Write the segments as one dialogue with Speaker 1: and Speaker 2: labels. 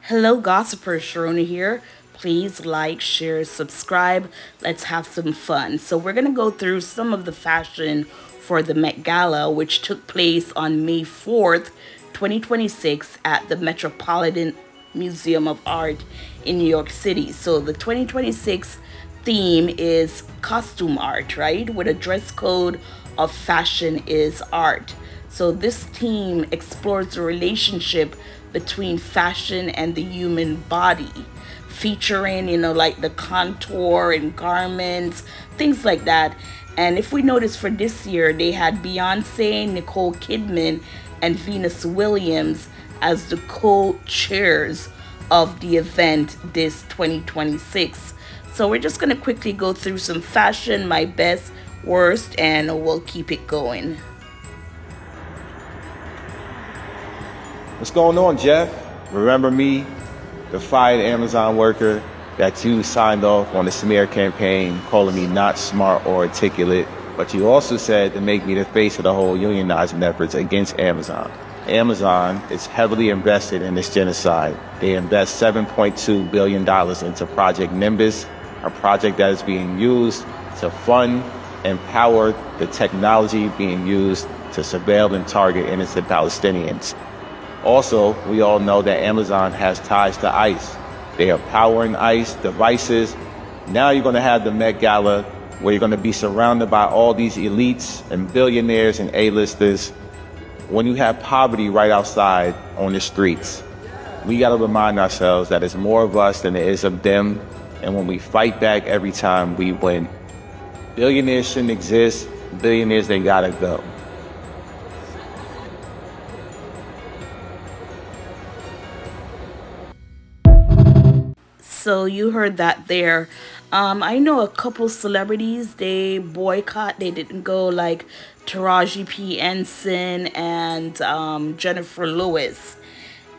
Speaker 1: Hello, gossipers. Sharona here. Please like, share, subscribe. Let's have some fun. So, we're going to go through some of the fashion for the Met Gala, which took place on May 4th, 2026, at the Metropolitan Museum of Art in New York City. So, the 2026 theme is costume art, right? With a dress code of fashion is art. So this theme explores the relationship between fashion and the human body, featuring, like the contour and garments, things like that. And if we notice for this year, they had Beyonce, Nicole Kidman, and Venus Williams as the co-chairs of the event this 2026. So we're just going to quickly go through some fashion, my best, worst, and we'll keep it going.
Speaker 2: What's going on, Jeff? Remember me, the fired Amazon worker that you signed off on the smear campaign, calling me not smart or articulate, but you also said to make me the face of the whole unionizing efforts against Amazon. Amazon is heavily invested in this genocide. They invest $7.2 billion into Project Nimbus, a project that is being used to fund and power the technology being used to surveil and target innocent Palestinians. Also, we all know that Amazon has ties to ICE. They are powering ICE devices. Now you're going to have the Met Gala where you're going to be surrounded by all these elites and billionaires and A-listers when you have poverty right outside on the streets. We got to remind ourselves that it's more of us than there is of them. And when we fight back every time, we win. Billionaires shouldn't exist. Billionaires, they got to go.
Speaker 1: So you heard that there. I know a couple celebrities, they boycott, they didn't go, like Taraji P. Henson and Jennifer Lewis.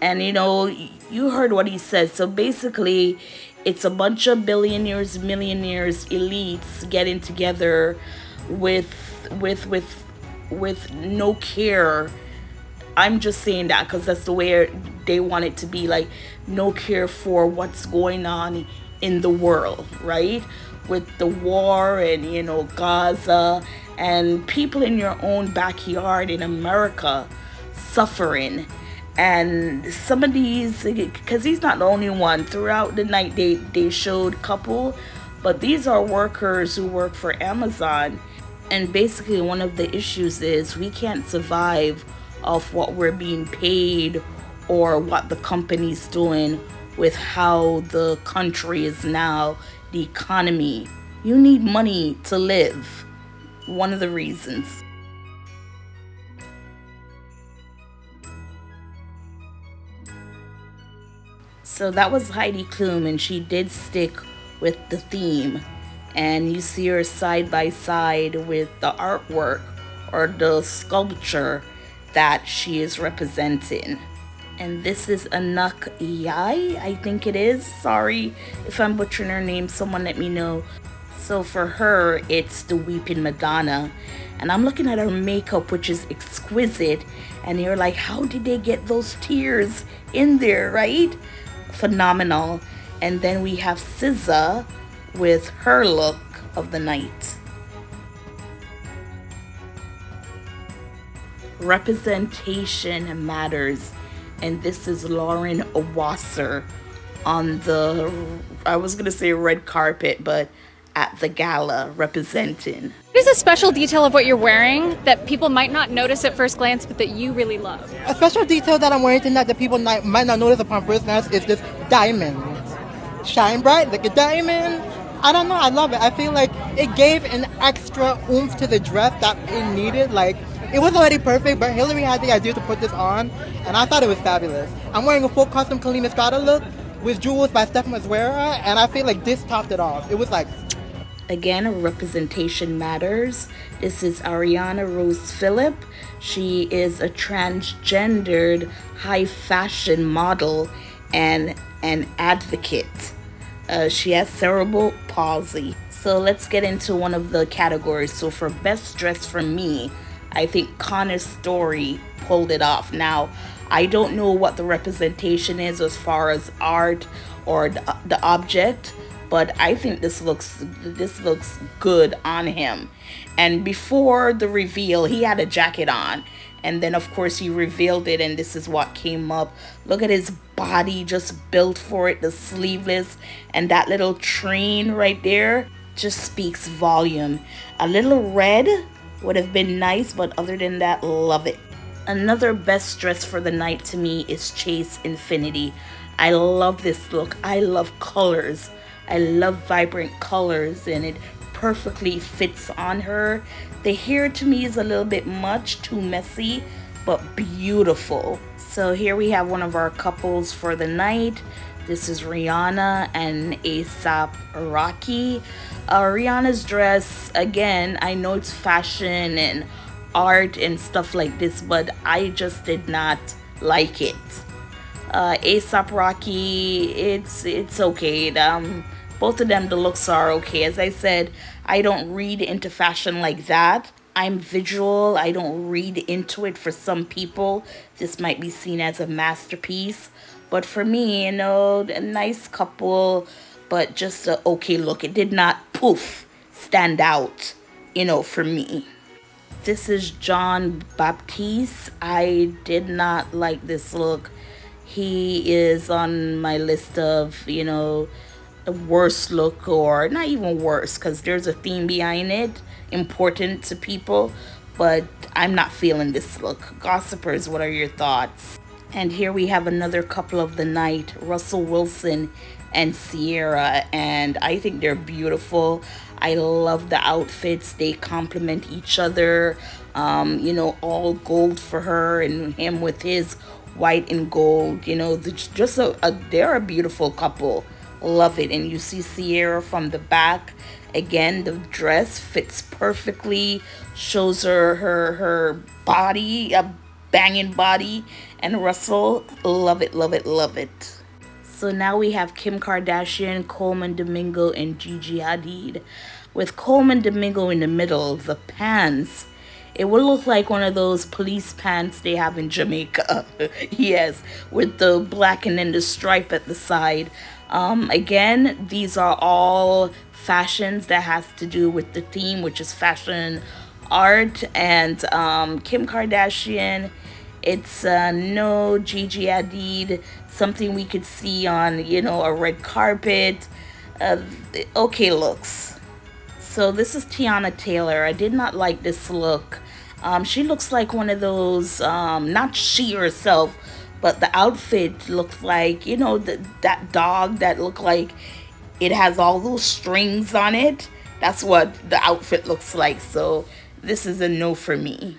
Speaker 1: And you heard what he said. So basically, it's a bunch of billionaires, millionaires, elites getting together with no care. I'm just saying that because that's the way they want it to be, like no care for what's going on in the world, right? With the war and, Gaza and people in your own backyard in America suffering. And some of these, because he's not the only one, throughout the night they showed couple, but these are workers who work for Amazon. And basically one of the issues is we can't survive of what we're being paid or what the company's doing with how the country is now, the economy. You need money to live. One of the reasons. So that was Heidi Klum, and she did stick with the theme. And you see her side by side with the artwork or the sculpture that she is representing. And this is Anak Yai, I think it is. Sorry if I'm butchering her name, someone let me know. So for her, it's the Weeping Madonna. And I'm looking at her makeup, which is exquisite. And you're like, how did they get those tears in there, right? Phenomenal. And then we have SZA with her look of the night. Representation matters, and this is Lauren Wasser on the, I was gonna say red carpet, but at the gala representing.
Speaker 3: What is a special detail of what you're wearing that people might not notice at first glance, but that you really love?
Speaker 4: A special detail that I'm wearing tonight that people might not notice upon first glance is this diamond. Shine bright like a diamond. I don't know, I love it. I feel like it gave an extra oomph to the dress that it needed. Like, it was already perfect, but Hillary had the idea to put this on, and I thought it was fabulous. I'm wearing a full custom Kalina Estrada look with jewels by Steph Maswera, and I feel like this topped it off. It was like...
Speaker 1: Again, representation matters. This is Ariana Rose Phillip. She is a transgendered high fashion model and an advocate. She has cerebral palsy. So let's get into one of the categories. So for best dress for me, I think Connor's Story pulled it off. Now, I don't know what the representation is as far as art or the object, but I think this looks good on him. And before the reveal, he had a jacket on. And then of course he revealed it and this is what came up. Look at his body just built for it, the sleeveless, and that little train right there just speaks volume. A little red would have been nice, but other than that, love it. Another best dress for the night to me is Chase Infinity. I love this look. I love colors. I love vibrant colors and it perfectly fits on her. The hair to me is a little bit much, too messy, but beautiful. So here we have one of our couples for the night. This is Rihanna and A$AP Rocky. Rihanna's dress, again, I know it's fashion and art and stuff like this, but I just did not like it. A$AP Rocky, it's okay. Both of them, the looks are okay. As I said, I don't read into fashion like that. I'm visual. I don't read into it. For some people, this might be seen as a masterpiece. But for me, a nice couple, but just a okay look. It did not, poof, stand out, for me. This is John Baptiste. I did not like this look. He is on my list of, a worst look, or not even worse, because there's a theme behind it, important to people, but I'm not feeling this look. Gossipers, what are your thoughts? And here we have another couple of the night, Russell Wilson and Sierra, and I think they're beautiful. I love the outfits. They complement each other. All gold for her and him with his white and gold. They're a beautiful couple. Love it. And you see Sierra from the back. Again, the dress fits perfectly, shows her body, a banging body. And Russell, love it, love it, love it. So now we have Kim Kardashian, Coleman Domingo, and Gigi Hadid. With Coleman Domingo in the middle, the pants, it will look like one of those police pants they have in Jamaica. Yes, with the black and then the stripe at the side. Again, these are all fashions that has to do with the theme, which is fashion art. And Kim Kardashian, it's no Gigi Hadid, something we could see on, a red carpet. Okay looks. So this is Tiana Taylor. I did not like this look. She looks like one of those, not she herself, but the outfit looked like, that dog that looked like it has all those strings on it. That's what the outfit looks like. So this is a no for me.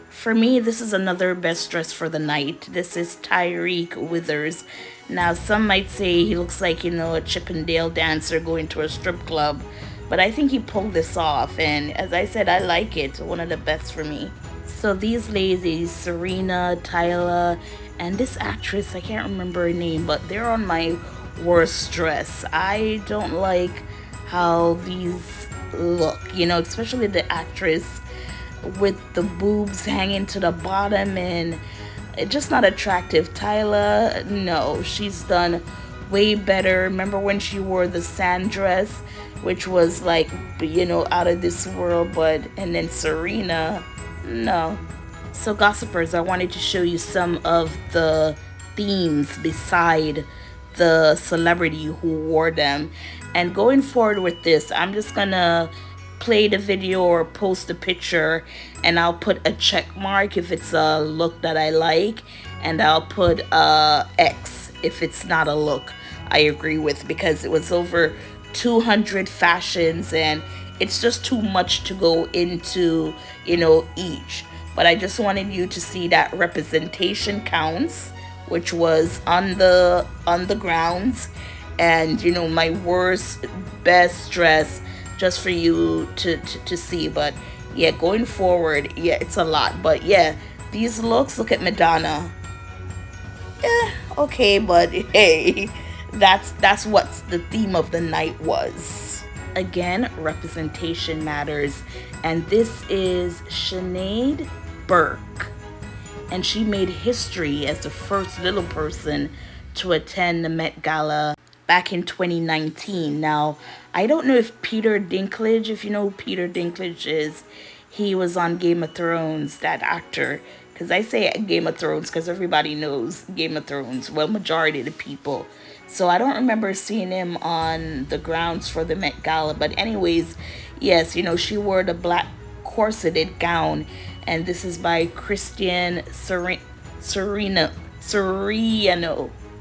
Speaker 1: For me, this is another best dress for the night. This is Tyreek Withers. Now, some might say he looks like, a Chippendale dancer going to a strip club. But I think he pulled this off. And as I said, I like it. One of the best for me. So these ladies, Serena, Tyla, and this actress, I can't remember her name, but they're on my worst dress. I don't like how these look, especially the actress with the boobs hanging to the bottom, and it's just not attractive. Tyla, no, she's done way better. Remember when she wore the sand dress, which was like, out of this world, and then Serena, no. So gossipers, I wanted to show you some of the themes beside the celebrity who wore them. And going forward with this, I'm just gonna play the video or post a picture, and I'll put a check mark if it's a look that I like, and I'll put X if it's not a look I agree with, because it was over 200 fashions and it's just too much to go into, each. But I just wanted you to see that representation counts, which was on the grounds, and my worst best dress, just for you to see. But yeah, going forward, yeah, it's a lot. But yeah, these looks, look at Madonna. Yeah, okay, but hey, that's what the theme of the night was. Again, representation matters, and this is Sinead Burke, and she made history as the first little person to attend the Met Gala back in 2019. Now, I don't know if Peter Dinklage, if you know who Peter Dinklage is, he was on Game of Thrones, that actor. Because I say Game of Thrones because everybody knows Game of Thrones. Well, majority of the people. So I don't remember seeing him on the grounds for the Met Gala. But anyways, yes, she wore the black corseted gown. And this is by Christian Siriano,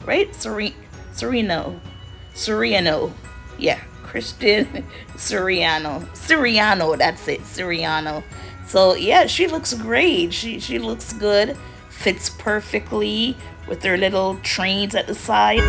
Speaker 1: right? Siriano. Yeah, Christian Siriano, that's it, Siriano. So yeah, she looks great. She looks good. Fits perfectly with her little trains at the side.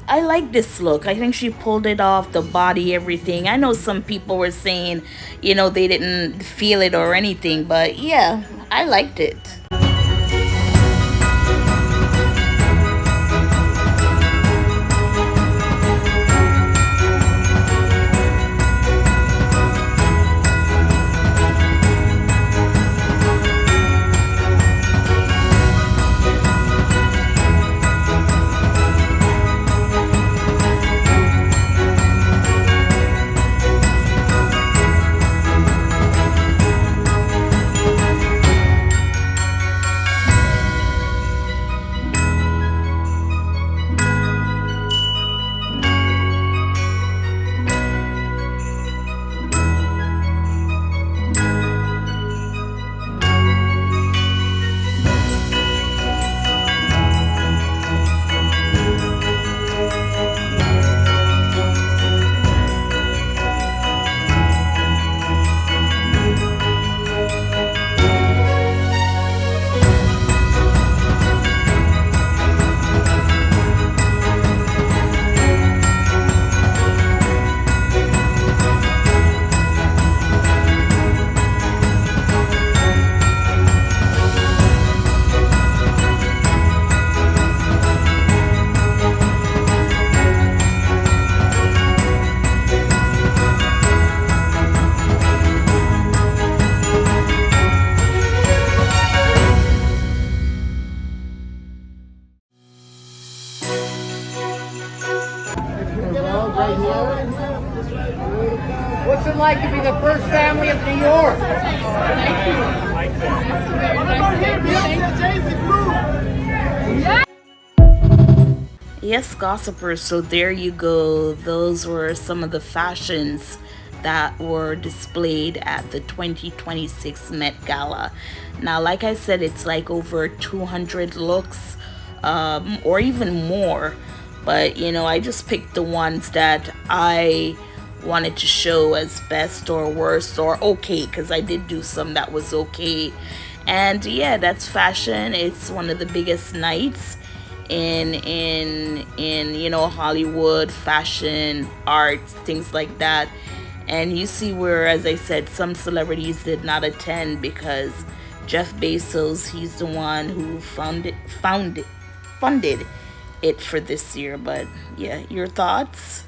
Speaker 1: I like this look. I think she pulled it off, the body, everything. I know some people were saying, they didn't feel it or anything, but yeah, I liked it.
Speaker 5: What's it like to be the first family of New York?
Speaker 1: Yes, gossipers, so there you go. Those were some of the fashions that were displayed at the 2026 Met Gala. Now, like I said, it's like over 200 looks, or even more. But, I just picked the ones that I wanted to show as best or worst or okay, because I did do some that was okay. And yeah, that's fashion. It's one of the biggest nights in Hollywood, fashion, art, things like that. And you see where, as I said, some celebrities did not attend because Jeff Bezos, he's the one who funded it for this year. But yeah, your thoughts?